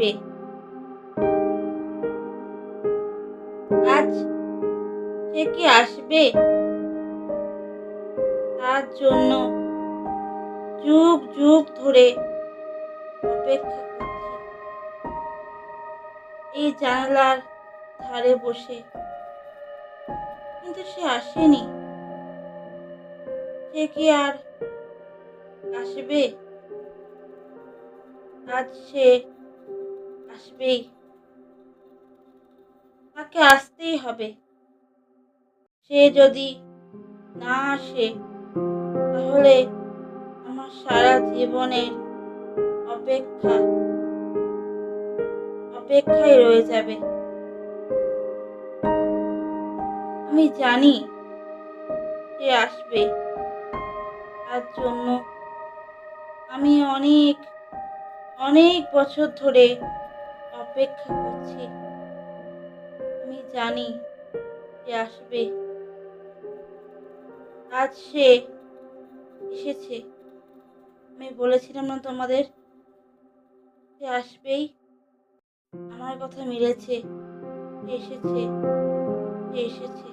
আসবে। আজ সে কি আসবে? তার জন্য যুগ যুগ ধরে অপেক্ষা করছি। এই জানালার ধারে বসে, কিন্তু সে আসেনি। সে কি আর আসবে? আজ সে আসবেই। তাকে আসতেই হবে। সে যদি না আসে, তাহলে আমার সারা জীবনের অপেক্ষা অপেক্ষায় রয়ে যাবে। আমি জানি সে আসবে। তার জন্য আমি অনেক অনেক বছর ধরে অপেক্ষা করছি। আমি জানি সে আসবে। আজ সে এসেছে। আমি বলেছিলাম না তোমাদের, সে আসবেই। আমার কথা মিলেছে। সে এসেছে। সে এসেছে।